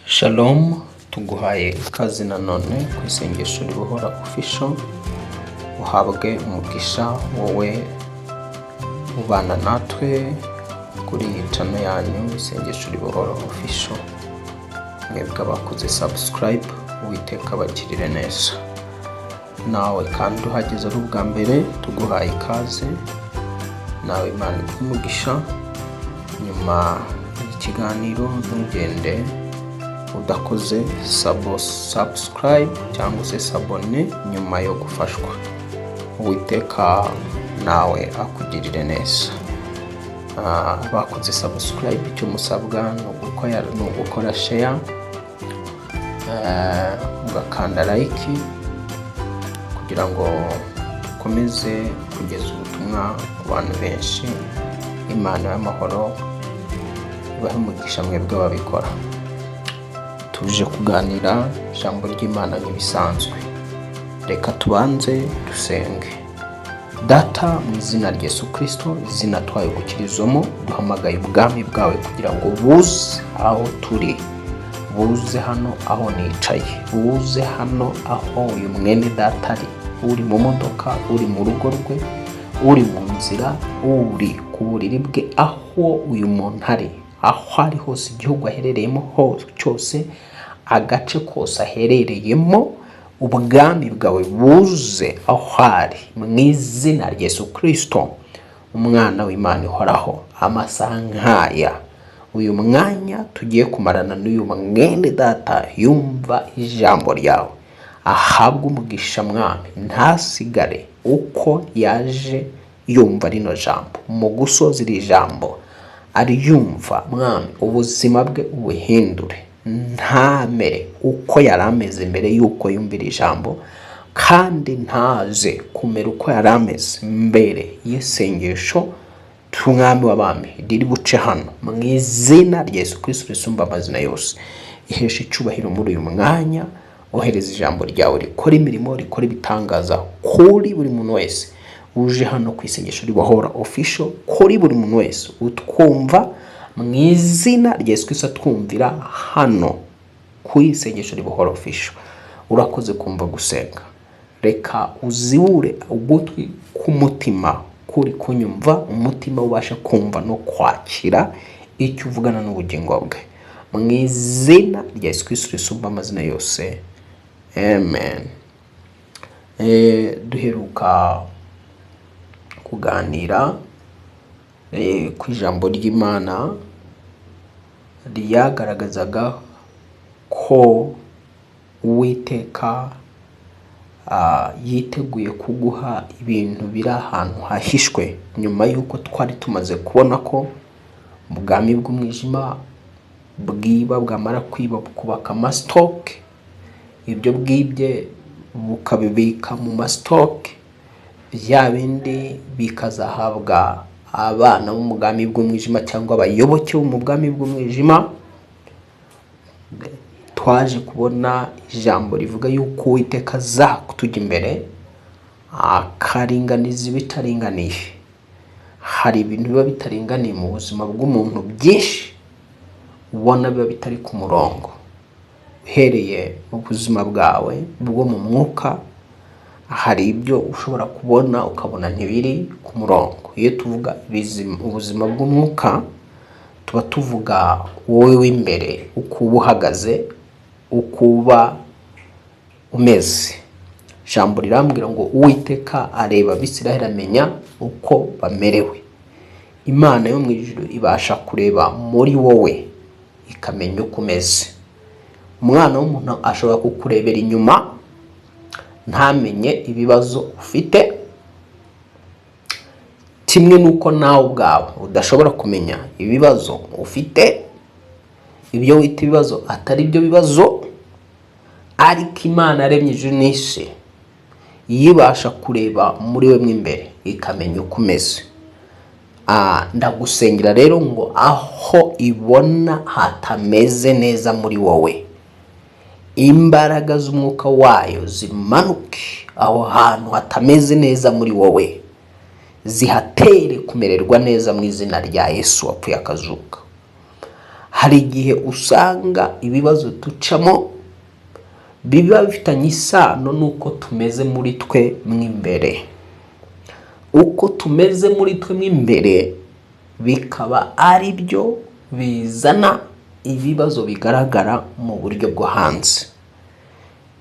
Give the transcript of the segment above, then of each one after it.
Shalom, tuguhaye ikaze nanone ku isengesho ribohora official. Uhabwe umugisha wowe ubana natwe kuri iyi channel yanyu isengesho ribohora official. Mwebwe abakoze subscribe, Uwiteka abagirire neza. Nawe kandi uhageze ari ubwa mbere, tuguhaye ikaze. Nawe Imana umugisha. Nyuma y'ikiganiro ntugende udakoze subscribe cyangwa se sabone nyuma yo gufashwa. Uwiteka nawe akugirire neza. Bakoze subscribe, icyo musabwa ni ugukora share, ugakanda like kugira ngo ukomeze kugeza ubutumwa ku bantu benshi. Imana y'amahoro ibahe umugisha mwebwe babikora. Tuje kuganira ijambo ry'Imana nk'ibisanzwe. Reka tubanze dusenge. Data, mu izina rya Yesu Kristo, izina twaye gukirizamo, duhamagaye ubwami bwawe kugira ngo buze aho turi, buze hano aho nicaye, buze hano aho uyu mwene data ari, uri mu modoka, uri mu rugo rwe, uri mu nzira, uri ku buriri bwe, aho uyu muntu ari, aho ari hose, igihugu aherereyemo hose cyose, agace kose aherereyemo, ubwami bwawe buze aho ari, mu izina rya Yesu Kristo, umwana w'Imana ihoraho. Amasaha nk'aya, uyu mwanya tugiye kumarana n'uyu mwene data yumva ijambo ryawe, ahabwe umugisha mwami, ntasigare uko yaje yumva rino jambo. Mu gusoza iri jambo ariyumva mwami, ubuzima bwe ubuhindure, ntamere uko yari ameze mbere yuko yumvira ijambo, kandi ntaze kumera uko yari ameze mbere y'isengesho tw'umwami w'abami riri buce hano. Mu izina rya Yesu Kristo risumba amazina yose, ihesha icyubahiro muri uyu mwanya. Ohereza ijambo ryawe rikora imirimo, rikora ibitangaza kuri buri muntu wese uje hano ku isengesho ribohora official, kuri buri muntu wese utwumva mu izina rya Yesu Kristo, twumvira hano ku isengesho ribohora official. Urakoze kumva gusenga. Reka uzibure ugutwi k'umutima kuri kunyumva, umutima ubasha kumva no kwakira icyo uvugana n'ubugingo bwe, mu izina rya Yesu Kristo risumba amazina yose, amen. Duheruka kuganira ku ijambo ry'Imana ryagaragazaga ko Uwiteka yiteguye kuguha ibintu biri ahantu hahishwe, nyuma y'uko twari tumaze kubona ko ubwami bw'umwijima bwiba, bwamara kwiba bukubaka amasitoke, ibyo bwibye bukabibika mu masitoke, bya bindi bikazahabwa abana bo mu bwami bw'umwijima cyangwa abayoboke bo mu bwami bw'umwijima. Twaje kubona ijambo rivuga yuko Uwiteka aza kutujya imbere akaringaniza ibitaringaniye. Hari ibintu biba bitaringaniye mu buzima bw'umuntu, byinshi ubona biba bitari ku murongo, uhereye mu buzima bwawe bwo mu mwuka. Hari ibyo ushobora kubona ukabona ntibiri ku murongo. Iyo tuvuga ubuzima bw'umwuka, tuba tuvuga wowe w'imbere, uko uba uhagaze, uko uba umeze. Ijambo rirambwira ngo Uwiteka areba Abisirayeli, amenya uko bamerewe. Imana yo mu ijuru ibasha kureba muri wowe ikamenya uko umeze. Umwana w'umuntu ashobora kukurebera inyuma ntamenye ibibazo ufite, kimwe nuko nawe ubwawe udashobora kumenya ibibazo ufite. Ibyo wita ibibazo atari byo bibazo, ariko Imana yaremye ijuru n'isi, yibasha kureba muri we mw'imbere ikamenya uko umeze. Ndagusengera rero ngo aho ibona hatameze neza muri wowe, imbaraga z'umwuka wayo zimanuke aho hantu hatameze neza muri wowe, zihatere kumererwa neza mu izina rya Yesu wapfuye akazuka. hari igihe usanga ibibazo ducamo biba bifitanye isano n'uko tumeze muri twe mw'imbere. Uko tumeze muri twe mw'imbere bikaba ari byo bizana ibibazo bigaragara mu buryo bwo hanze.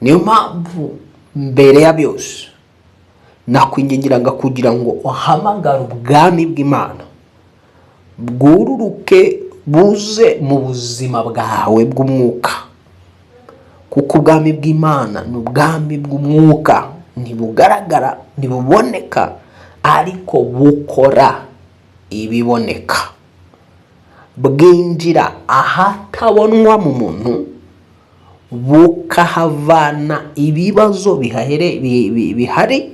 Niyo mpamvu mbere ya byose nakwingingiraga kugira ngo uhamagare ubwami bw'Imana bwururuke buze mu buzima bwawe bw'umwuka, kuko ubwami bw'Imana ni ubwami bw'umwuka, ntibugaragara, ntibuboneka, ariko bukora ibiboneka. Bwinjira ahatabonwa mu muntu, bukahavana ibibazo bihari,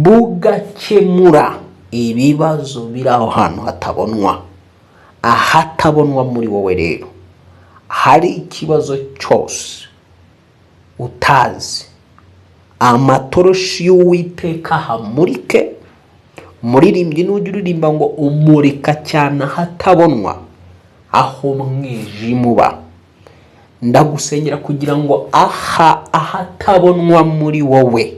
bugakemura ibibazo biri aho hantu hatabonwa. Ahatabonwa muri wowe rero, hari ikibazo cyose utazi, amatoroshi y'Uwiteka hamurike. Umuririmbyi n'ujya uririmba ngo umurika cyane ahatabonwa, aho mwijima uba. Ndagusengera kugira ngo ahatabonwa muri wowe,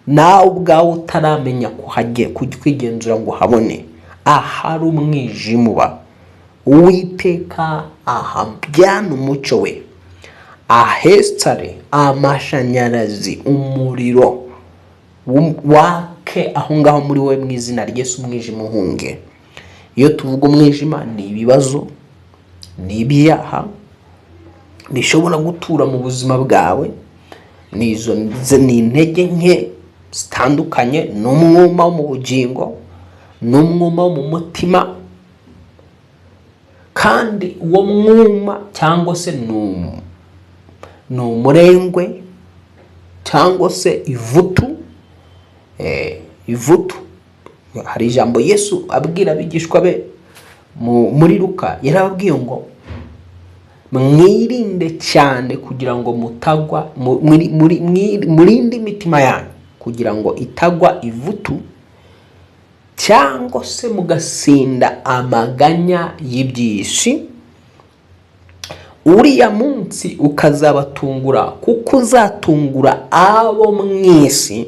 nawe ubwawe utaramenya kwigenzura ngo habone, ahari umwijima uba, Uwiteka ahabyana umucyo we, ahesitare amashanyarazi, umuriro wake aho ngaho muri wowe mu izina ry'Yesu, umwijima uhunge. Iyo tuvuga umwijima, ni ibibazo, ni ibyaha bishobora gutura mu buzima bwawe, ni intege nke zitandukanye, n'umwuma wo mu bugingo, n'umwuma wo mu mutima. Kandi uwo mwuma cyangwa se ni umurengwe cyangwa se ivutu. Ivutu, hari ijambo Yesu abwira abigishwa be muri Luka, yarababwiye ngo mwirinde cyane kugira ngo mutagwa, murinde imitima yanyu kugira ngo itagwa ivutu, cyangwa se mugasinda amaganya y'iby'isi. Uriya munsi ukazabatungura, kuko uzatungura abo mw'isi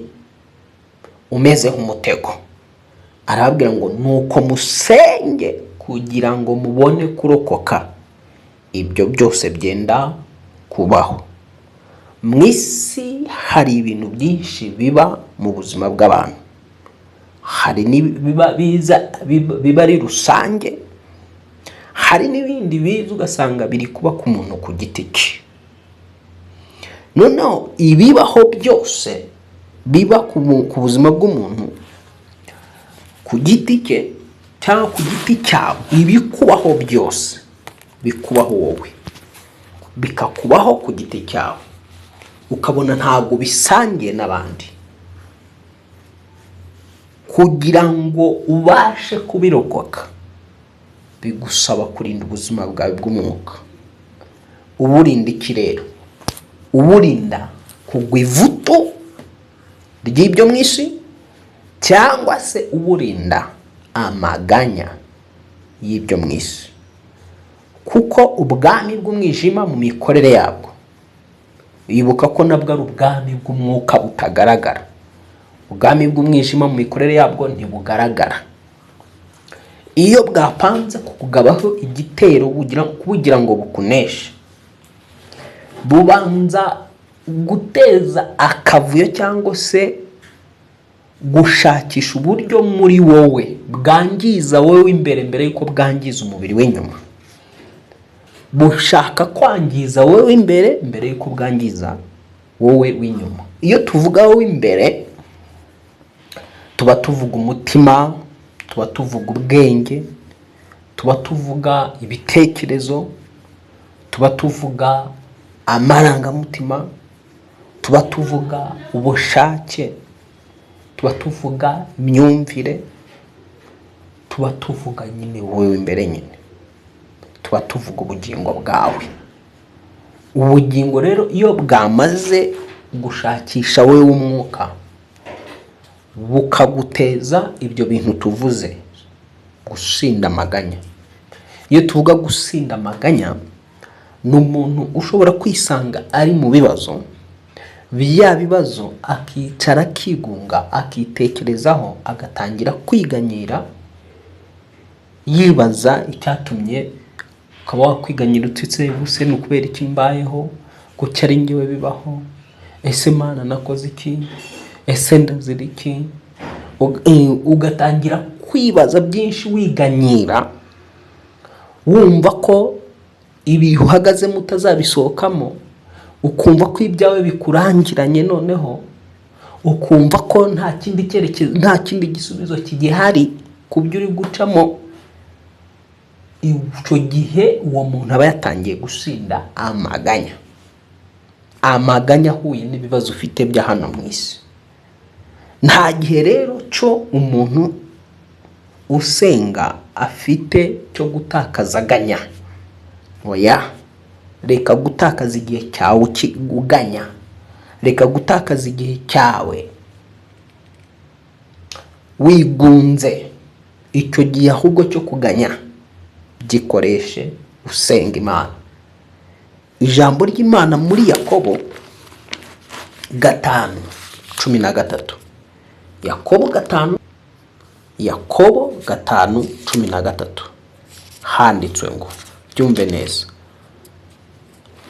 umeze nk'umutego. Arababwira ngo nuko musenge kugira ngo mubone kurokoka. Ibyo byose byenda kubaho. Mu isi hari ibintu byinshi biba mu buzima bw'abantu. Hari biba ari rusange, hari n'ibindi biza ugasanga biri kuba ku muntu ku giti cye. Noneho ibibaho byose biba ku buzima bw'umuntu ku giti cye cyangwa ku giti cyawe, ibikubaho byose bikubaho wowe, bikakubaho ku giti cyawe, ukabona ntabwo bisangiye n'abandi. Kugira ngo ubashe kubirokoka, bigusaba kurinda ubuzima bwawe bw'umwuka. Uburinda iki rero? Uburinda kugwa ivutu ry'ibyo mu isi, cyangwa se uburinda amaganya y'ibyo mu isi. Kuko ubwami bw'umwijima mu mikorere yabwo, wibuka ko nabwo ari ubwami bw'umwuka butagaragara. Ubwami bw'umwijima mu mikorere yabwo ntibugaragara. Iyo bwapanze kukugabaho igitero kugira ngo bukuneshe, bubanza guteza akavuyo cyangwa se gushakisha uburyo muri wowe bwangiza wowe imbere mbere yuko bwangiza umubiri w'inyuma. Bushaka kwangiza wowe imbere mbere yuko bwangiza wowe w'inyuma. Iyo tuvuga wowe imbere, tuba tuvuga umutima, tuba tuvuga ubwenge, tuba tuvuga ibitekerezo, tuba tuvuga amarangamutima, tuba tuvuga ubushake, tuba tuvuga imyumvire, tuba tuvuga nyine wowe imbere nyine, tuba tuvuga ubugingo bwawe. Ubugingo rero iyo bwamaze gushakisha wowe w'umwuka, bukaguteza ibyo bintu tuvuze, gusinda amaganya, Iyo tuvuga gusinda amaganya, ni umuntu ushobora kwisanga ari mu bibazo, bya bibazo akicara akigunga, akitekerezaho, agatangira kwiganyira, yibaza icyatumye. Ukaba wakwiganyira utitse buse ni ukubera iki mbayeho, kuki ari njyewe bibaho, ese Mana nakoze iki, ese ndazira iki. Ugatangira kwibaza byinshi, wiganyira, wumva ko ibihe uhagazemo utazabisohokamo, ukumva ko ibyawe bikurangiranye, noneho ukumva ko nta kindi cyerekezo, nta kindi gisubizo kigihari ku byo uri gucamo. Icyo gihe uwo muntu aba yatangiye gusinda amaganya. Amaganya ahuye n'ibibazo ufite bya hano mu isi. Nta gihe rero cyo umuntu usenga afite cyo gutakaza aganya. Oya, reka gutakaza igihe cyawe ukiganya, reka gutakaza igihe cyawe wigunze. Icyo gihe ahubwo cyo kuganya gikoreshe usenga Imana. Ijambo ry'Imana muri Yakobo 5:13, Yakobo 5:13 handitswe ngo, byumve neza,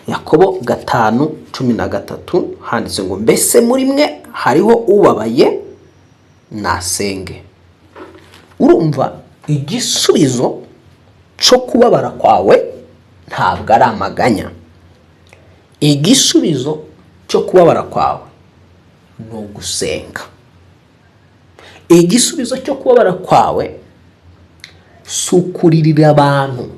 Yakobo 5:13 handitse ngo, mbese muri mwe hariho ubabaye nasenge. Urumva, igisubizo cyo kubabara kwawe ntabwo ari amaganya. Igisubizo cyo kubabara kwawe ni ugusenga. Igisubizo cyo kubabara kwawe si ukuririra abantu,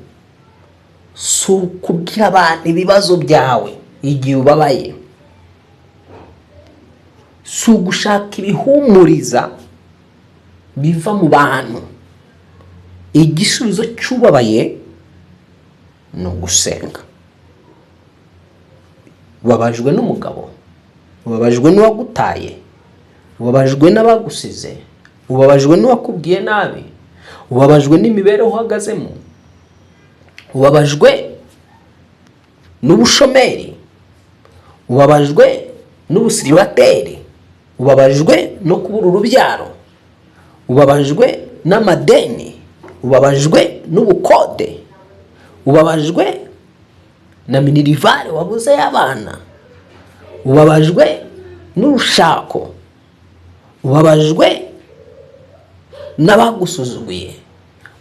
si ukubwira abantu ibibazo byawe igihe ubabaye, si ugushaka ibihumuriza biva mu bantu. Igisubizo cy'ubabaye ni ugusenga. Ubabajwe n'umugabo, ubabajwe n'uwagutaye, ubabajwe n'abagusize, ubabajwe n'uwakubwiye nabi, ubabajwe n'imibereho uhagazemo, ubabajwe n'ubushomeri, ubabajwe n'ubusiribateri, ubabajwe no kubura urubyaro, ubabajwe n'amadeni, ubabajwe n'ubukode, ubabajwe na minirivare wabuze y'abana, ubabajwe n'urushako, ubabajwe n'abagusuzuguye,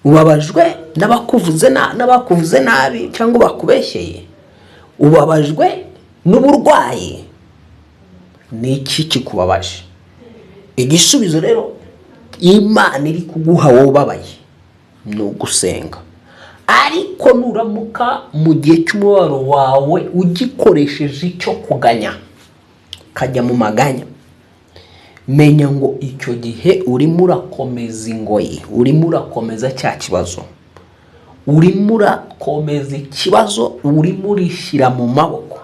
ubabajwe n'abakuvuze nabi cyangwa bakubeshyeye, ubabajwe n'uburwayi. Ni iki kikubabaje? Igisubizo rero Imana iri kuguha wowe ubabaye ni ugusenga. Ariko nuramuka mu gihe cy'umubabaro wawe ugikoresheje icyo kuganya, kajya mu maganya, menya ngo icyo gihe urimo urakomeza ingoyi, urimo urakomeza cya kibazo, urimo urakomeza ikibazo, urimo urishyira mu maboko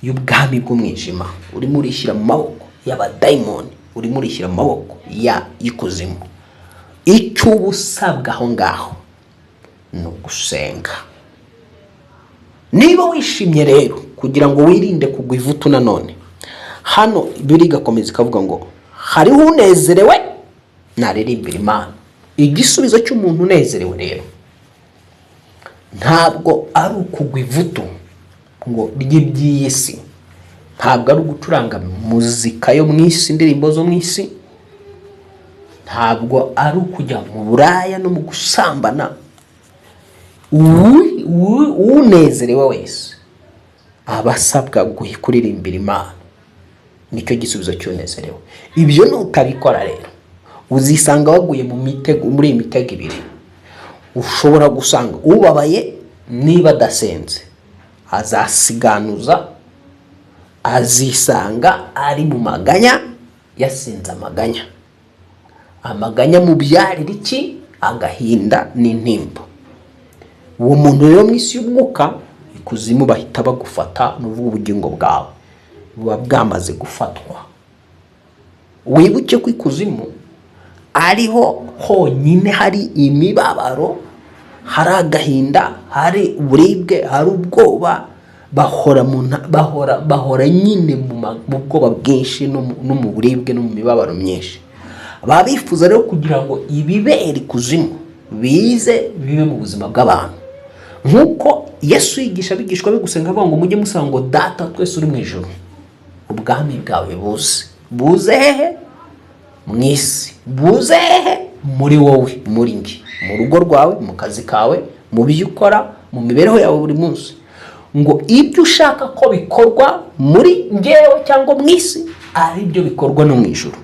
y'ubwami bw'umwijima, urimo urishyira mu maboko y'abadayimoni, urimo urishyira mu maboko y'ikuzimu. Icyo uba usabwa aho ngaho ni ugusenga. Niba wishimye rero kugira ngo wirinde kugwa ivutu, nanone hano biri gakomeza ikavuga ngo, hariho unezerewe naririmbira Imana. Igisubizo cy'umuntu unezerewe rero ntabwo ari ukugwa ivutu ngo ry'iby'iyi si, ntabwo ari ugucuranga muzika yo mu isi, indirimbo zo mu isi, ntabwo ari ukujya mu buraya no mu gusambana. Unezerewe wese aba asabwa kuririmbira Imana. Nicyo gisubizo cy'unezerewe. Ibyo nutabikora rero uzisanga waguye muri iyi mitego ibiri. Ushobora gusanga ubabaye niba adasenze azasiganuza, azisanga ari mu maganya, yasinze amaganya. Amaganya mubyarira iki? Agahinda n'intimba. Uwo muntu rero mu isi y'umwuka, ikuzimu bahita bagufata n'uvuga ubugingo bwawe buba bwamaze gufatwa. Wibuke ko ikuzimu ariho honyine hari imibabaro hari agahinda, hari uburibwe, hari ubwoba, bahora nyine mu bwoba bwinshi no mu buribwe no mu mibabaro myinshi. Baba bifuza rero kugira ngo ibibera ikuzimu bize bibe mu buzima bw'abantu, nk'uko Yesu yigisha abigishwa be gusenga avuga ngo mujye musanga ngo Data twese uri mu ijuru, ubwami bwawe buze hehe? Mu isi. Buze hehe? Muri wowe, muri njye, mu rugo rwawe, mu kazi kawe, mu byo ukora, mu mibereho yawe buri munsi. Ngo ibyo ushaka ko bikorwa muri njyewe cyangwa mu isi ari byo bikorwa no mu ijuru.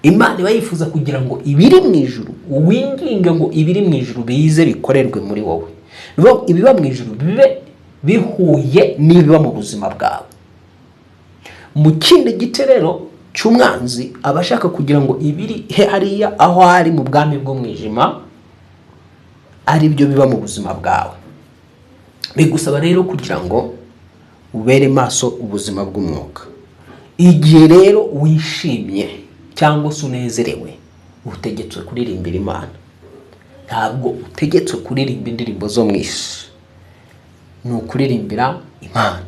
Imana iba yifuza kugira ngo ibiri mu ijuru, winginge ngo ibiri mu ijuru bize bikorerwe muri wowe. Ibiba mu ijuru bibe bihuye n'ibiba mu buzima bwawe. Mu kindi gice rero cy'umwanzi aba ashaka kugira ngo ibiri hariya aho ari mu bwami bw'umwijima ari byo biba mu buzima bwawe. Bigusaba rero kugira ngo ubere maso ubuzima bw'umwuka. Igihe rero wishimye cyangwa se unezerewe, utegetswe kuririmbira Imana. Ntabwo utegetswe kuririmba indirimbo zo mu isi, ni ukuririmbira Imana.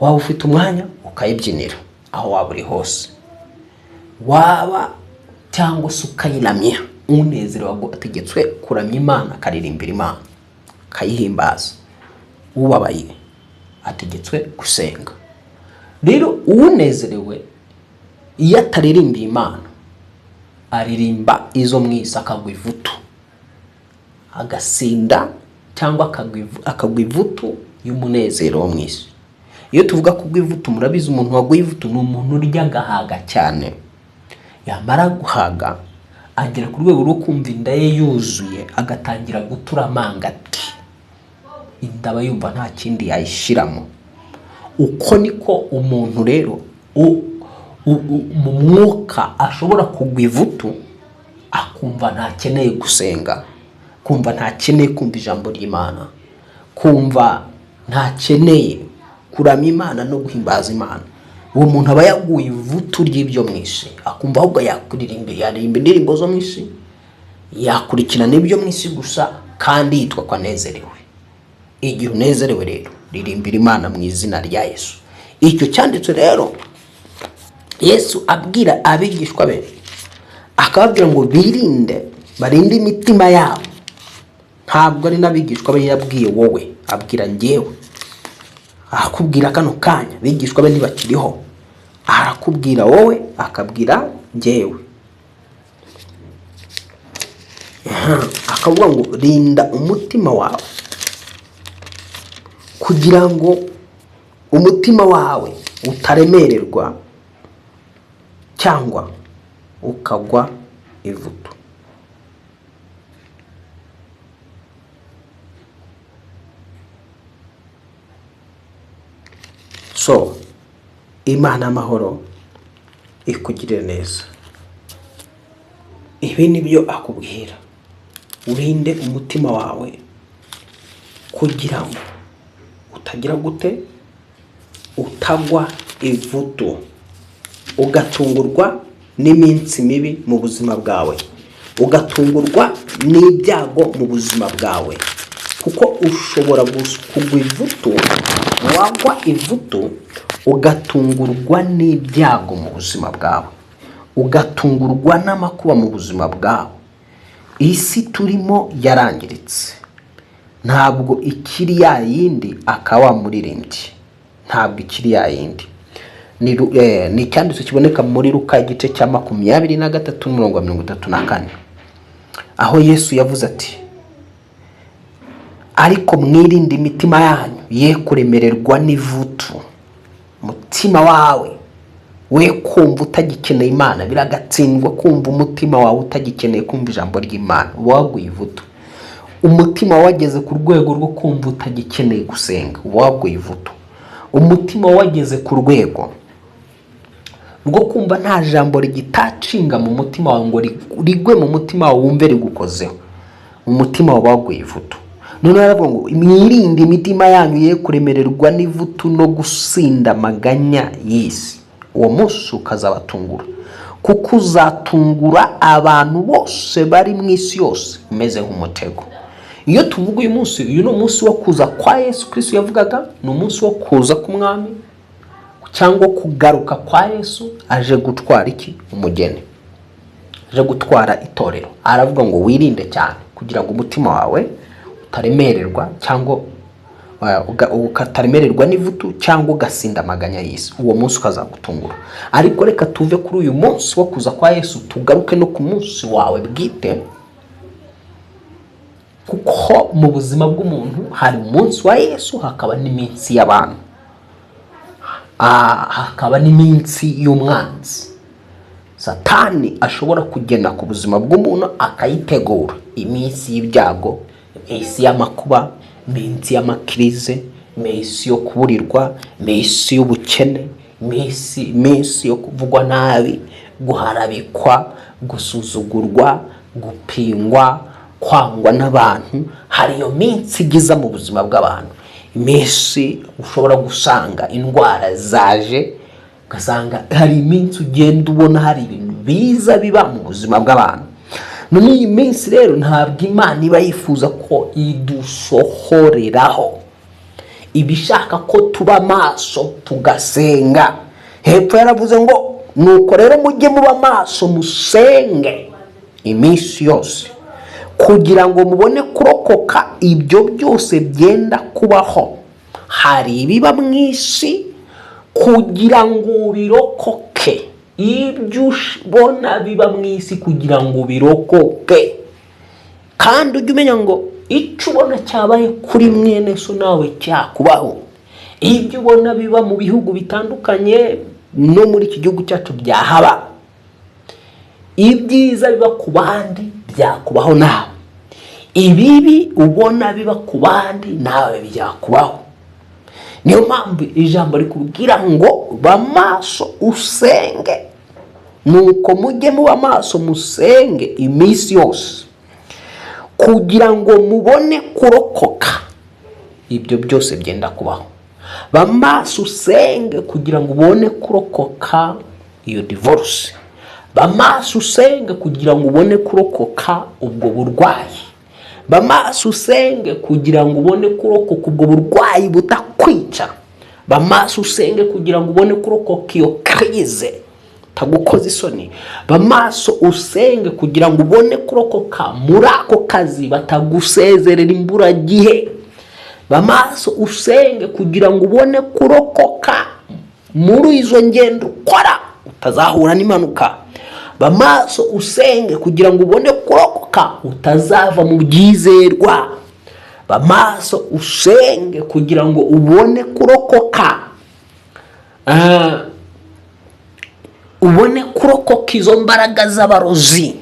Waba ufite umwanya ukayibyinira aho waba uri hose, waba cyangwa se ukayiramya. Unezerewe ategetswe kuramya Imana, akaririmbira Imana, akayihimbaza. Ubabaye ategetswe gusenga. Rero unezerewe iyo ataririmbiye Imana, aririmba izo mu isi, akagwa ivutu, agasinda cyangwa akagwa ivutu y'umunezero wo mu isi. Iyo tuvuga kugwa ivutu, murabizi umuntu wagwa ivutu ni umuntu urya agahaga cyane. Yamara guhaga agera ku rwego rwo kumva inda ye yuzuye, agatangira gutura amangati, indaba yumva nta kindi yayishiramo. Uko niko umuntu rero mu mwuka ashobora kugwa ivutu, akumva ntakeneye gusenga, kumva ntakeneye kumva ijambo ry'Imana, kumva ntakeneye kuramya Imana no guhimbaza Imana. Uwo muntu aba yaguye ivutu ry'ibyo mu isi, akumva ahubwo yaririmba indirimbo zo mu isi, yakurikirana ibyo mu isi gusa, kandi yitwa ko anezerewe. Igihe unezerewe rero, ririmbira Imana mu izina rya Yesu. Icyo cyanditswe rero Yesu abwira abigishwa be, akababwira ngo barinde imitima yabo. Ntabwo ari n'abigishwa be yabwiye wowe, abwira njyewe. Arakubwira kano kanya, abigishwa be ntibakiriho, arakubwira wowe, akabwira njyewe. Akavuga ngo rinda umutima wawe, kugira ngo umutima wawe utaremererwa cyangwa ukagwa ivutu. So Imana amahoro ikugirire neza. Ibi ni byo akubwira, urinde umutima wawe kugira ngo utagira gute, utagwa ivutu, ugatungurwa n'iminsi mibi mu buzima bwawe, ugatungurwa n'ibyago mu buzima bwawe. Kuko ushobora kugwa ivutu, wagwa ivutu ugatungurwa n'ibyago mu buzima bwawe, ugatungurwa n'amakuba mu buzima bwawe. Isi turimo yarangiritse, ntabwo ikiri ya yindi akawa muririmbyi, ntabwo ikiri ya yindi. Ni icyanditse kiboneka muri Luka igice cya 23:34, aho Yesu yavuze ati, ariko mwirinde imitima yanyu ye kuremererwa n'ivutu. Umutima wawe we kumva utagikeneye Imana, biragatsindwa kumva umutima wawe utagikeneye kumva ijambo ry'Imana, waguye ivutu. Umutima wageze ku rwego rwo kumva utagikeneye gusenga, waguye ivutu. Umutima wageze ku rwego rwo kumva nta jambo rigitacinga mu mutima wawe ngo rigwe mu mutima wawe wumve rigukozeho, umutima wawe waguye ivutu. None aravuga ngo mwirinde imitima yanyu ye kuremererwa n'ivutu no gusinda amaganya y'isi. Uwo munsi ukazabatungura, kuko uzatungura abantu bose bari mu isi yose umeze nk'umutego. Iyo tuvuga uyu munsi, uyu ni umunsi wo kuza kwa Yesu Kristo yavugaga, ni umunsi wo kuza k'umwami cyangwa kugaruka kwa Yesu. Aje gutwara iki? Umugeni, aje gutwara itorero. Aravuga ngo wirinde cyane kugira ngo umutima wawe utaremererwa cyangwa ukataremererwa n'ivutu cyangwa ugasinda amaganya y'isi. Uwo munsi ukazagutungura. Ariko reka tuve kuri uyu munsi wo kuza kwa Yesu tugaruke no ku munsi wawe bwite, kuko mu buzima bw'umuntu hari umunsi wa Yesu, hakaba n'iminsi y'abantu, hakaba n'iminsi y'umwanzi. Satani ashobora kugena ku buzima bw'umuntu akayitegura iminsi y'ibyago, iminsi y'amakuba, iminsi y'amakirize, iminsi yo kuburirwa, iminsi y'ubukene, iminsi yo kuvugwa nabi, guharabikwa, gusuzugurwa, gupingwa, kwangwa n'abantu. Hari iyo minsi igiza mu buzima bw'abantu. Iminsi ushobora gusanga indwara zaje, ugasanga hari iminsi ugenda ubona hari ibintu biza biba mu buzima bw'abantu. None iyi minsi rero ntabwo Imana iba yifuza ko idusohoreraho, ibishaka ko tuba maso tugasenga. Hepfo yaravuze ngo nuko rero mujye muba maso musenge iminsi yose, kugira ngo mubone kurokoka ibyo byose byenda kubaho. Hari ibiba mu isi kugira ngo birokoke, ibyo ubona biba mu isi kugira ngo birokoke. Kandi ujye umenya ngo icyo ubona cyabaye kuri mwene so nawe cyakubaho. Ibyo ubona biba mu bihugu bitandukanye no muri iki gihugu cyacu byahaba. Ibyiza biba ku bandi byakubaho nawe. Ibibi ubona biba ku bandi nawe byakubaho. Niyo mpamvu ijambo rikubwira ngo ba maso usenge. Nuko mujye muba maso musenge iminsi yose, kugira ngo mubone kurokoka ibyo byose byenda kubaho. Ba maso usenge kugira ngo ubone kurokoka iyo divorce. Ba maso usenge kugira ngo ubone kurokoka ubwo burwayi. Ba maso usenge kugira ngo ubone kurokoka ubwo burwayi butakwica. Ba maso usenge kugira ngo ubone kurokoka iyo krize tagukoze isoni. Ba maso usenge kugira ngo ubone kurokoka muri ako kazi batagusezerera imburagihe. Ba maso usenge kugira ngo ubone kurokoka muri izo ngendo ukora utazahura n'impanuka. Ba maso usenge kugira ngo ubone kurokoka utazava mu byizerwa. Ba maso usenge kugira ngo ubone kurokoka ubone kurokoka izo mbaraga z'abarozi,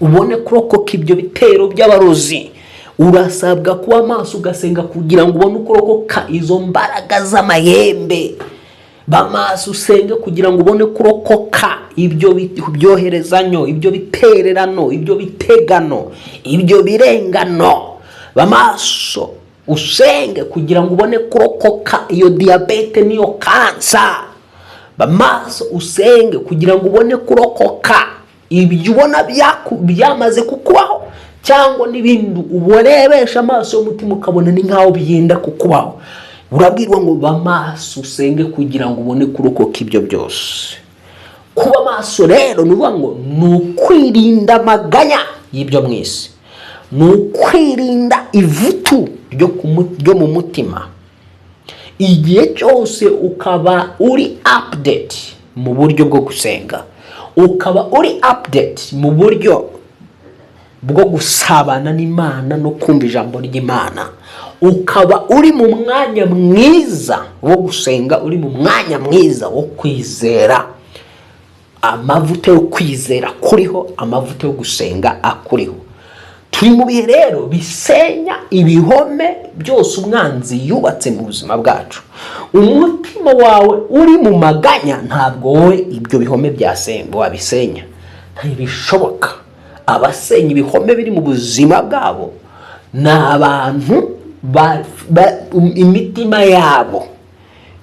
ubone kurokoka ibyo bitero by'abarozi. Urasabwa kuba maso ugasenga kugira ngo ubone kurokoka izo mbaraga z'amahembe. Ba maso usenge kugira ngo ubone kurokoka ibyo byoherezanyo, ibyo bitererano, ibyo bitegano, ibyo birengano. Ba maso usenge kugira ngo ubone kurokoka iyo diabete niyo kansa. Ba maso usenge kugira ngo ubone kurokoka ibyo ubona byamaze kukubaho, cyangwa n'ibindi uborebesha amaso y'umutima ukabona ni nkaho byenda kukubaho. Urabwirwa ngo ba maso usenge kugira ngo ubone kurokoka ibyo byose. Kuba maso rero nuvuga ngo nukwirinda amaganya y'ibyo mwisi, nukwirinda ivutu ryo mu mutima. Igihe cyose ukaba uri update mu buryo bwo gusenga, ukaba uri update mu buryo bwo gusabana n'Imana no kumva ijambo ry'Imana, ukaba uri mu mwanya mwiza wo gusenga, uri mu mwanya mwiza wo kwizera, amavuta yo kwizera kuriho, amavuta yo gusenga akuriho. Turi mu bihe rero bisenya ibihome byose umwanzi yubatse mu buzima bwacu. Umutima wawe uri mu maganya, ntabwo wowe ibyo bihome byasemba wabisenya, ntibishoboka. Abasenya ibihome biri mu buzima bwabo ni abantu imitima yabo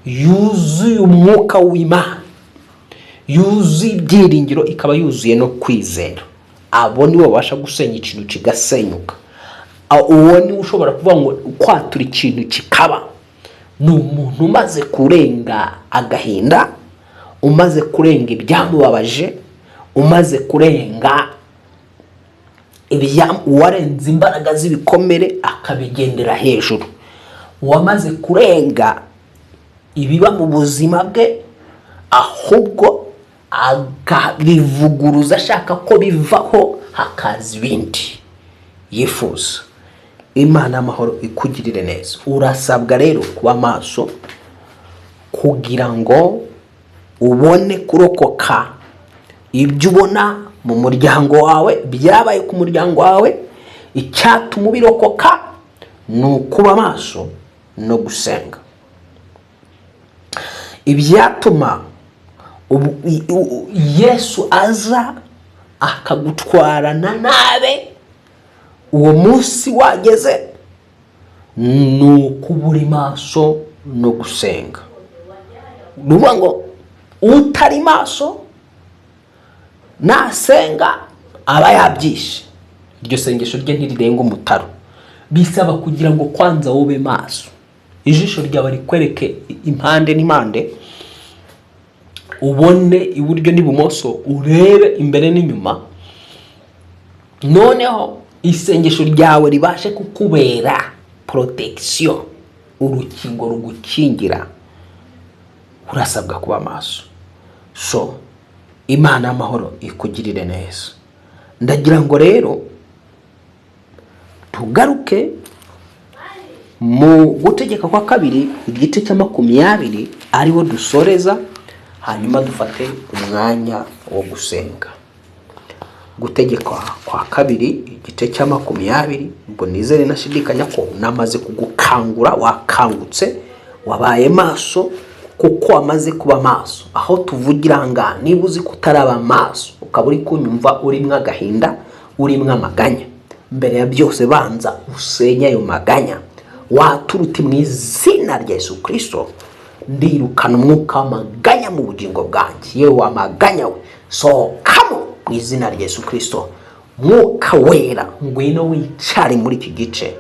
yuzuye umwuka w'Imana, yuzuye ibyiringiro, ikaba yuzuye no kwizera. Abo nibo babasha gusenya ikintu kigasenyuka. uwo ni ushobora kuvuga ngo kwatura ikintu kikaba. Ni umuntu umaze kurenga agahinda, umaze kurenga ibyamubabaje, umaze kurenga uwarenze imbaraga z'ibikomere akabigendera hejuru, uwamaze kurenga ibiba mu buzima bwe, ahubwo akabivuguruza ashaka ko bivaho hakaza ibindi yifuza. Imana y'amahoro ikugirire neza. Urasabwa rero kuba maso kugira ngo ubone kurokoka ibyo ubona mu muryango wawe, byabaye ku muryango wawe. Icyatuma ubirokoka ni ukuba maso no gusenga. Ibyatuma Yesu aza akagutwarana nabe uwo munsi wageze, ni ukuba uri maso no gusenga. Ni ukuvuga ngo utari maso nasenga aba yabyishe, iryo sengesho rye ntirirenga umutaro. Bisaba kugira ngo kwanza ube maso, ijisho ryawe rikwereke impande n'impande, ubone iburyo n'ibumoso, urebe imbere n'inyuma. Noneho isengesho ryawe ribashe kukubera protection, urukingo rugukingira. Urasabwa kuba maso. So Imana y'amahoro ikugirire neza. Ndagira ngo rero tugaruke mu gutegeka kwa kabiri igice cya 20 ariwo dusoreza, hanyuma dufate umwanya wo gusenga. Gutegeka kwa kabiri igice cya 20, ngo nizere nashidikanya ko namaze kugukangura, wakangutse, wabaye maso, kuko amaze kuba maso. Aho tuvugira nga niba uzi kutaraba maso, ukaba uri kunyumva uri mwagahinda, uri mwamaganya, mbere ya byose banza usenya ayo maganya. Waturuti mu izina rya Yesu Kristo, ndirukana umwuka w'amaganya mu bugingo bwanjye. Yewe wamaganya we, sohokamo mu izina rya Yesu Kristo. Mwuka wera, ngwino wicare muri iki gice,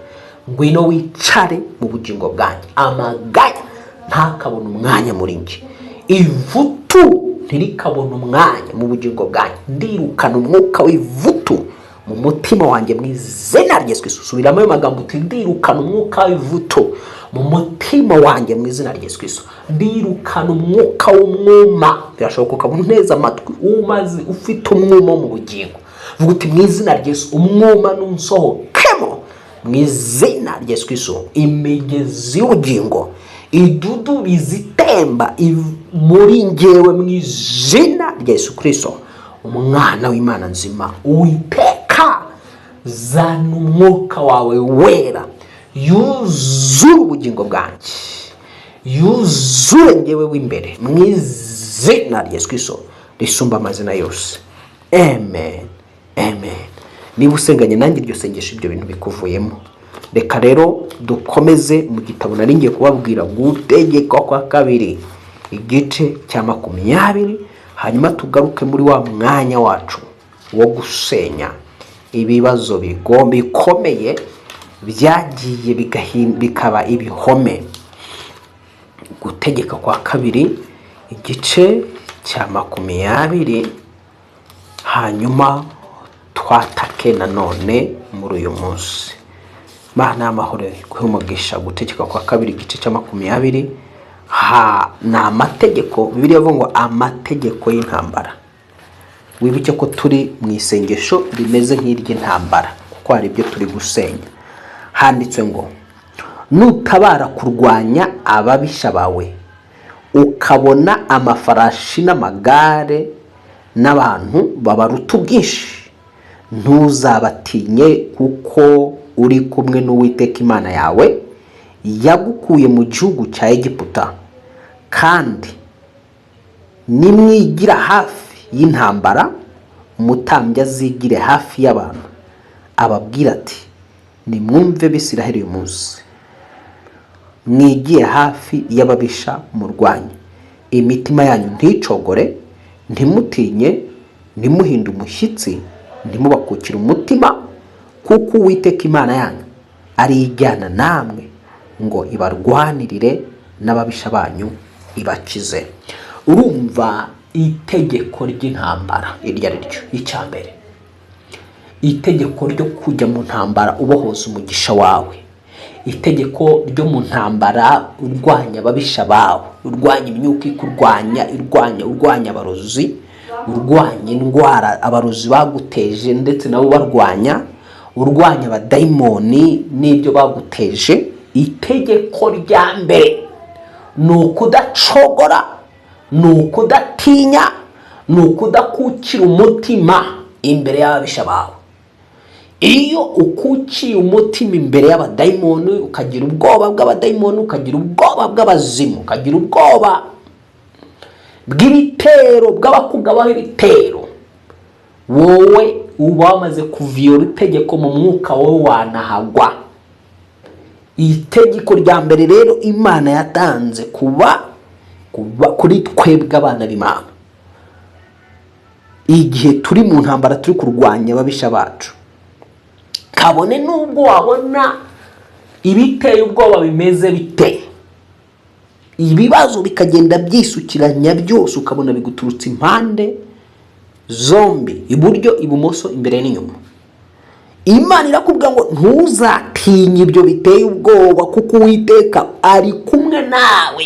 ngwino wicare mu bugingo bwanjye. Amaganya ntakabona umwanya muri nje, ivutu ntirikabona umwanya mu bugingo bwanjye. Ndirukana umwuka w'ivutu mu mutima wanjye mu izina rya Yesu Kristo. Subiramo ayo magambo uti: ndirukana umwuka w'ivutu mu mutima wanjye mu izina rya Yesu Kristo. Ndirukana umwuka w'umwuma. Birashoboka ukabona neza amatwi umaze ufite umwuma mu bugingo. Vuga uti: mu izina rya Yesu, umwuma nunsohokemo mu izina rya Yesu Kristo. Imigezi y'ubugingo, idudu bizitemba muri njyewe mu izina rya Yesu Kristo. Umwana w'Imana nzima, Uwiteka, zana umwuka wawe wera, yuzure ubugingo bwanjye, yuzure njyewe w'imbere mu izina rya Yesu Kristo risumba amazina yose. Amen, amen. Niba usenganye nanjye iryo sengesho, ibyo bintu bikuvuyemo, reka rero dukomeze mu gitabo nari ngiye kubabwira, gutegeka kwa kabiri igice cya 20, hanyuma tugaruke muri wa mwanya wacu wo gusenya ibibazo bikomeye byagiye bikaba ibihome. Gutegeka kwa kabiri igice cya 20, hanyuma twatake nanone muri uyu munsi. Mana y'amahoro guhumugisha. Gutegeka kwa kabiri igice cya 20 na amategeko. Bibiliya ivuga ngo amategeko y'intambara. Wibuke ko turi mu isengesho rimeze nk'iry'intambara, kuko hari ibyo turi gusenya. Handitswe ngo: nutabara kurwanya ababisha bawe, ukabona amafarashi n'amagare n'abantu babaruta ubwinshi, ntuzabatinye, kuko uri kumwe n'Uwiteka Imana yawe, yagukuye mu gihugu cya Egiputa. Kandi nimwigira hafi y'intambara, umutambyi azigire hafi y'abantu, ababwira ati: nimwumve Bisiraheli uyu munsi, mwigiye hafi y'ababisha murwanya. Imitima yanyu nticogore, ntimutinye, ntimuhinde umushyitsi, ntimubakukire umutima, kuko Uwiteka Imana yanyu ari ijyana namwe ngo ibarwanirire n'ababisha banyu ibakize. Urumva itegeko ry'intambara iryo ari ryo icyambere, itegeko ryo kujya mu ntambara ubohoza umugisha wawe, itegeko ryo mu ntambara urwanya ababisha bawe, urwanya imyuka ikurwanya, urwanya abarozi, urwanya indwara abarozi baguteje ndetse nabo barwanya, urwanya abadayimoni n'ibyo baguteje. Itegeko rya mbere ni ukudacogora, ni ukudatinya, ni ukudakukira umutima imbere y'ababisha bawe. Iyo ukukiye umutima imbere y'abadayimoni, ukagira ubwoba bw'abadayimoni, ukagira ubwoba bw'abazimu, ukagira ubwoba bw'ibitero bw'abakugabaho ibitero, wowe uba wamaze kuviyola itegeko mu mwuka, wowe wanahagwa. Itegeko rya mbere rero Imana yatanze kuba kuri twebwe abana b'Imana, igihe turi mu ntambara turi kurwanya ababisha bacu, kabone nubwo wabona ibiteye ubwoba bimeze bite, ibibazo bikagenda byisukiranya byose, ukabona biguturutse impande zombi, iburyo, ibumoso, imbere n'inyuma, Imana irakubwira ngo ntuzatinye ibyo biteye ubwoba, kuko Uwiteka ari kumwe nawe.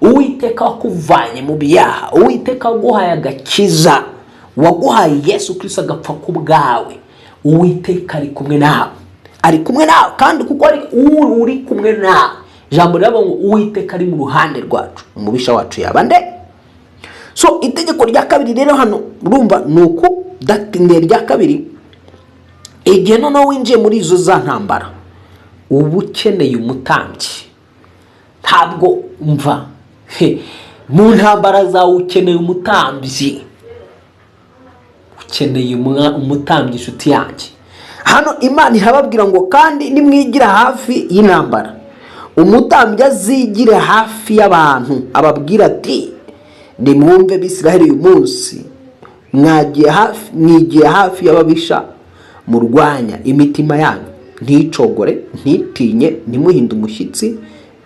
Uwiteka wakuvanye mu byaha, Uwiteka waguhaye agakiza, waguhaye Yesu Kristo agapfa ku bwawe. Uwiteka ari kumwe nawe, ari kumwe nawe, kandi kuko ari uri kumwe nawe, ijambo riravuga ngo Uwiteka ari mu ruhande rwacu, umubisha wacu yaba nde? So itegeko rya kabiri rero hano urumva nuko datinye rya kabiri, igihe noneho winjiye muri izo za ntambara uba ukeneye umutambyi. Ntabwo umva mu ntambara zawe ukeneye umutambyi, ukeneye umutambyi inshuti yanjye. Hano Imana irababwira ngo kandi nimwigira hafi y'intambara, umutambyi azigire hafi y'abantu, ababwira ati nimwumve Bisiraheli uyu munsi mwigiye hafi y'ababisha murwanya, imitima yanyu nticogore, ntitinye, ntimuhinde umushyitsi,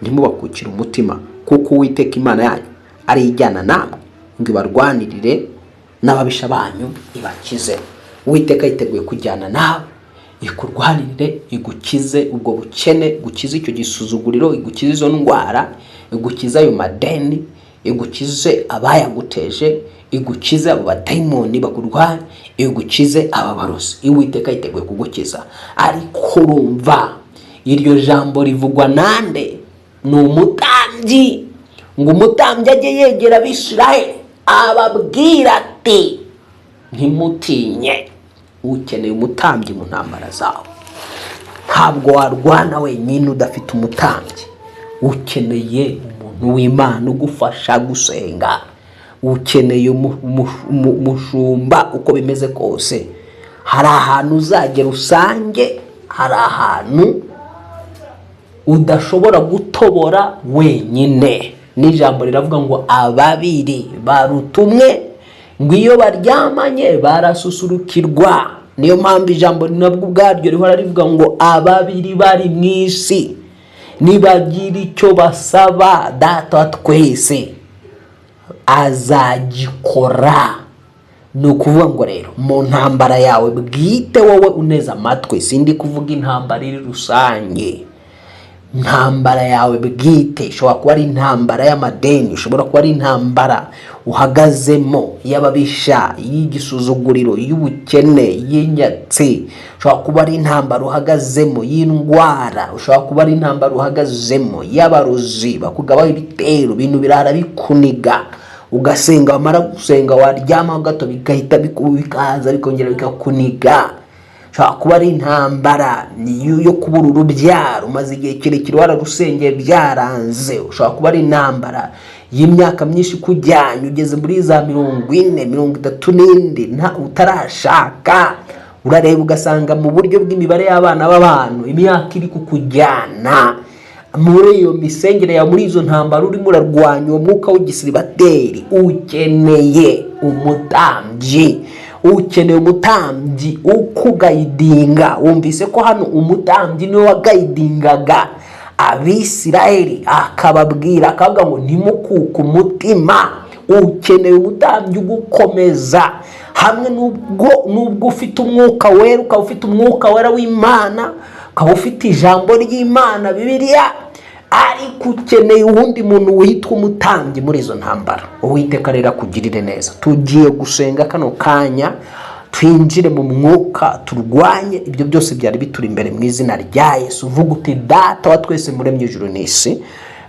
ntimubakukire umutima, kuko Uwiteka Imana yanyu ari ijyana namwe ngo ibarwanirire n'ababisha banyu ibakize. Uwiteka yiteguye kujyana nawe, ikurwanirire, igukize ubwo bukene, gukize icyo gisuzuguriro, igukize izo ndwara, igukize ayo madeni, igukize abayaguteje, igukize abo badayimoni bakurwanya, igukize aba barozi. Uwiteka yiteguye kugukiza. Ariko urumva iryo jambo rivugwa nande? Ni umutambyi, ngo umutambyi ajye yegera Abisiraheli ababwira ati ntimutinye. Ukeneye umutambyi mu ntambara zawe. Ntabwo warwana wenyine udafite umutambyi, ukeneye umuntu w'Imana ugufasha gusenga, ukeneye umushumba. Uko bimeze kose, hari ahantu uzagera usange hari ahantu udashobora gutobora wenyine. N'ijambo riravuga ngo ababiri baruta umwe, ngo iyo baryamanye barasusurukirwa. Niyo mpamvu ijambo nabwo ubwaryo rihora rivuga ngo ababiri bari mu isi nibagira icyo basaba Data wa twese azagikora. Ni ukuvuga ngo rero mu ntambara yawe bwite wowe uneze amatwi, sindi kuvuga intambara iri rusange, intambara yawe bwite ishobora kuba ari intambara y'amadeni, ishobora kuba ari intambara uhagazemo y'ababisha, y'igisuzuguriro, y'ubukene, y'inyatsi, ishobora kuba ari intambara uhagazemo y'indwara, ushobora kuba ari intambara uhagazemo y'abarozi bakugabaho ibitero, ibintu birara bikuniga, ugasenga, wamara gusenga waryama gato bigahita bikaza bikongera bikakuniga. Ushobora kuba ari intambara yo kubura urubyaro, umaze igihe kirekire wararusengeye byaranze. Ushobora kuba ari intambara y'imyaka myinshi kujyanye, ugeze muri za 40, 30 utarashaka. Urareba ugasanga mu buryo bw'imibare y'abana b'abantu imyaka iri kukujyana muri iyo misengere ya muri izo ntambara urimo urarwanya uwo mwuka w'igisiribateri. Ukeneye umutambyi, ukeneye umutambyi ukugayidinga. Wumvise ko hano umutambyi niwe wagayidingaga Abisirayeli, akababwira akavuga ngo ntimukuke umutima. Ukeneye umutambyi ugukomeza, hamwe nubwo ufite umwuka wera, ukaba ufite umwuka wera w'Imana, ukaba ufite ijambo ry'Imana Bibiliya, ariko ukeneye uwundi muntu witwa umutambyi muri izo ntambara. Uwiteka rero akugirire neza. Tugiye gusenga kano kanya, twinjire mu mwuka, turwanye ibyo byose byari bituri imbere mu izina rya Yesu. Uvuga uti Data wa twese muremye ijuru n'isi,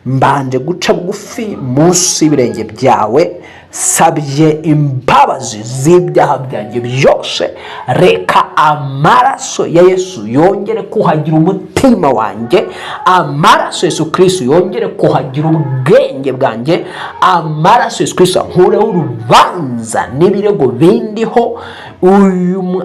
mbanje guca bugufi munsi y'ibirenge byawe, sabye imbabazi z'ibyaha byanjye byose. Reka amaraso ya Yesu yongere kuhagira umutima wanjye, amaraso Yesu Kristo yongere kuhagira ubwenge bwanjye, amaraso Yesu Kristo nkureho urubanza n'ibirego bindiho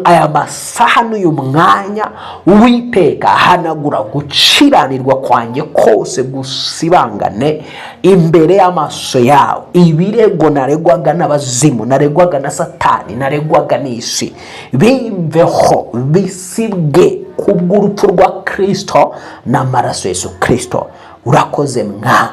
aya masaha n'uyu mwanya. Uwiteka hanagura guciranirwa kwanjye kose gusibangane imbere y'amaso yawe. Ibirego naregwaga n'abazimu, naregwaga na Satani, naregwaga n'isi, bimveho, bisibwe kubw'urupfu rwa Kristo n'amaraso Yesu Kristo. Urakoze Mwami,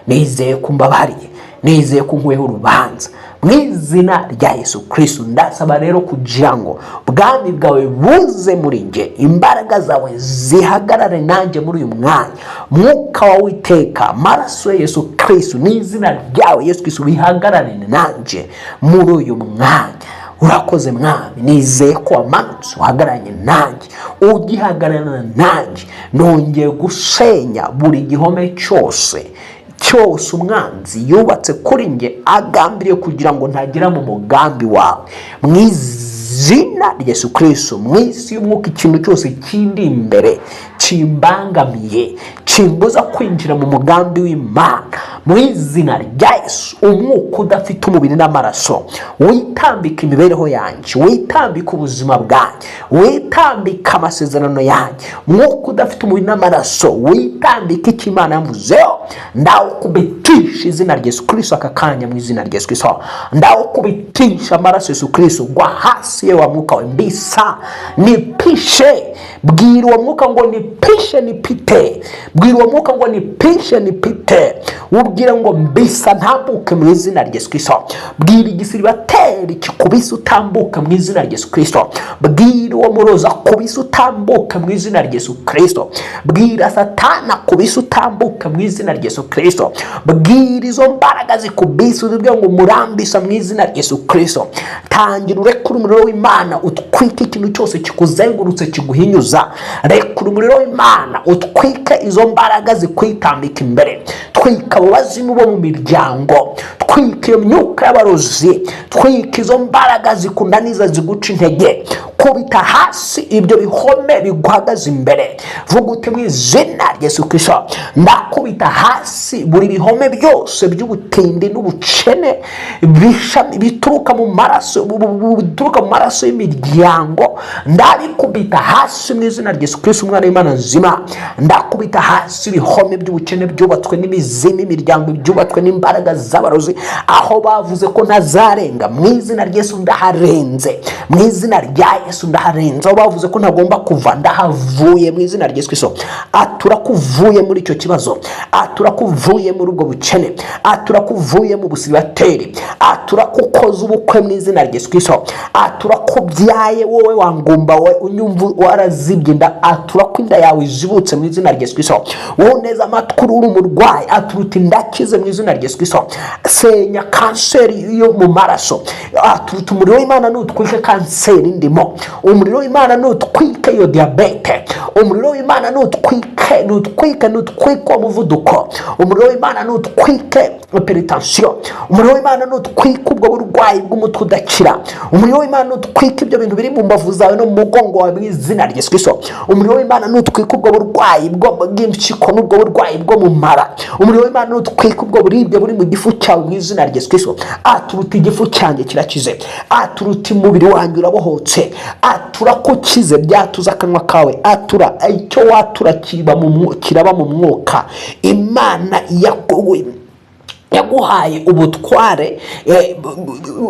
nizeye kumbabariye, nizeye kunkuyeho urubanza mu izina rya Yesu Kristo. Ndasaba rero kugira ngo ubwami bwawe buze muri nge, imbaraga zawe zihagarare nanjye muri uyu mwanya. Mwuka wa Uwiteka, amaraso ya Yesu Kristo n'izina ryawe Yesu Kristo bihagarare nanjye muri uyu mwanya. Urakoze Mwami, nizeye ko wamanutse uhagararanye nanjye. Ugihagararana nanjye, nongeye gusenya buri gihome cyose umwanzi yubatse kuri nge, agambiriye kugira ngo ntagera mu mugambi wawe. Mu izina rya Yesu Kristo, mu isi y'umwuka, ikintu cyose kindi imbere kimbangamiye, kimbuza kwinjira mu mugambi w'Imana, mu izina rya Yesu, umwuka udafite umubiri n'amaraso witambika imibereho yanjye, witambika ubuzima bwanjye, witambika amasezerano yanjye. Umwuka udafite umubiri n'amaraso witambika icyo Imana yamuzeho, ndawukubitisha izina rya Yesu Kristo aka kanya mu izina rya Yesu Kristo. Ndawukubitisha amaraso Yesu Kristo, gwa hasi yewe mwuka we, mbisa nipishe. Bwira uwo mwuka ngo nipishe nipite, bwira uwo mwuka ngo nipishe nipite. Ubwira ngo mbisa ntambuke mu izina rya Yesu Kristo. Bwira igisiribateri kikubise utambuke mu izina rya Yesu Kristo. Bwira uwo muroza kubise utambuke mu izina rya Yesu Kristo. Bwira Satana kubise utambuke mu izina rya Yesu Kristo. Bwira izo mbaraga zikubise uzibwira ngo murambisa mu izina rya Yesu Kristo. Tangira urekura umuriro w'Imana utwike ikintu cyose kikuzengurutse kiguhinyuza. Rekura umuriro w'Imana utwike izo mbaraga zikwitambika imbere. Twika abo bazimu bo mu miryango, twika iyo myuka y'abarozi, twika izo mbaraga zikunaniza ziguca intege. Kubita hasi ibyo bihome biguhagaze imbere. Vuga uti mu izina rya Yesu Kristo, ndakubita hasi buri bihome byose by'ubutindi n'ubukene bituruka mu maraso y'imiryango. Ndabikubita hasi mu izina rya Yesu Kristo, umwana w'Imana nzima. Ndakubita hasi ibihome by'ubukene byubatswe n'imizimu imiryango, byubatswe n'imbaraga z'abarozi, aho bavuze ko ntazarenga. Mu izina rya Yesu ndaharenze, mu izina rya Yesu ndaharenze. Aho bavuze ko ntagomba kuva, ndahavuye mu izina rya Yesu Kristo. Turakuvuye muri icyo kibazo, turakuvuye muri ubwo bukene, turakuvuye mu busiribateri, turakukoza ubukwe mu izina rya Yesu Kristo. Turakubyaye wowe wangumba we unyumva warazibye inda, turakwinda yawe izibutse mu izina rya Yesu Kristo. Wowe neza amatwi uri umurwayi, turuta ndakize mu izina rya Yesu Kristo. Senya kanseri yo mu maraso, turuta umuriro w'Imana nutwike kanseri ndimo. Umuriro w'Imana nutwike iyo diabete, umuriro w'Imana nutwike umuvuduko, umuriro w'Imana nutwike hypertension, umuriro w'Imana nutwike ubwo burwayi bw'umutwe udakira, umuriro w'Imana nutwike ibyo bintu biri mu mbavu zawe no mu mugongo wawe mu izina rya Yesu Kristo. Umuriro w'Imana nutwike ubwo burwayi bw'impyiko n'ubwo burwayi bwo mu mara, umuriro w'Imana nutwike ubwo buribwe buri mu gifu cyawe mu izina rya Yesu Kristo. Turuta igifu cyanjye kirakize, turuta umubiri wanjye urabohotse, turakukize byatuza akanwa kawe, icyo watura kiraba mu mwuka. Imana yakowe yaguhaye ubutware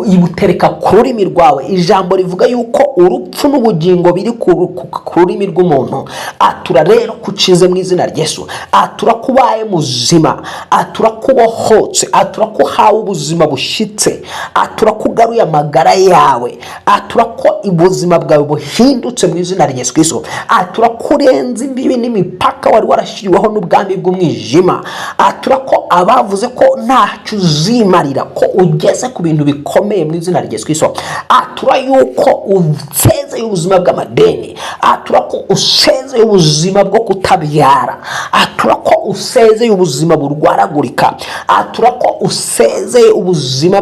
ibutereka ku rurimi rwawe. Ijambo rivuga yuko urupfu n'ubugingo biri ku rurimi rw'umuntu. Atura rero kucize mu izina rya Yesu. Atura kubaye muzima, atura kubohotse, atura kuhawe ubuzima bushitse, atura kugaruye amagara yawe, atura ko ubuzima bwawe buhindutse mu izina rya Yesu Kristo. Atura kurenza imbibi n'imipaka wari warashyiriweho n'ubwami bw'umwijima. Atura ko abavuze ko ntacyo uzimarira ko ugeze ku bintu bikomeye mu izina rya Yesu Kristo. Atura yuko usezeye ubuzima bw'amadeni, atura ko usezeye ubuzima bwo kutabyara, atura ko usezeye ubuzima burwaragurika, atura ko usezeye ubuzima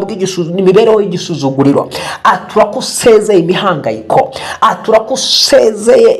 n'imibereho y'igisuzuguriro, atura ko usezeye imihangayiko, atura ko usezeye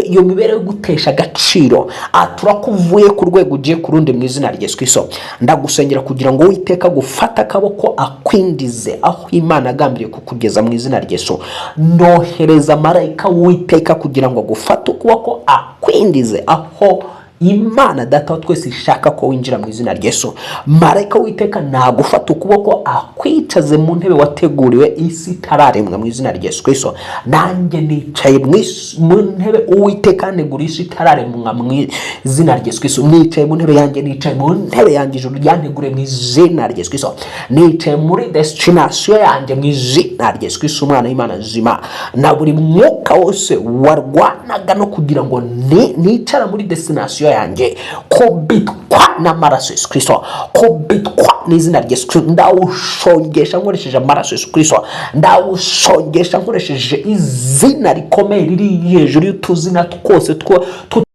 iyo mibereho gutesha agaciro, atura ko uvuye ku rwego ugiye ku rundi mu izina rya Yesu Kristo. Ndagusengera kugira ngo Uwiteka gufata akaboko akwindize aho Imana agambiriye kukugeza mu izina rya Yesu. Ndohereza marayika w'Uwiteka kugira ngo agufate ukuboko akwindize aho Imana Data wa twese ishaka ko winjira mu izina rya Yesu. Marayika w'Uwiteka nagufata ukuboko akwicaze mu ntebe wateguriwe isi itararemwa mu izina rya Yesu Kristo. Nanjye nicaye mu ntebe Uwiteka negura isi itararemwa mu izina rya Yesu Kristo. Nicaye mu ntebe yanjye, nicaye mu ntebe yanjye ijuru ryantegure mu izina rya Yesu Kristo. Nicaye muri destination yanjye mu izina rya Yesu Kristo, umwana w'Imana nzima. Na buri mwuka wose warwanaga no kugira ngo nicara muri destination yanjye kubitwa n'amaraso Yesu Kristo, kubitwa n'izina rya Yesu Kristo. Ndawushongesha nkoresheje amaraso Yesu Kristo, ndawushongesha nkoresheje izina rikomeye riri hejuru y'utuzina twose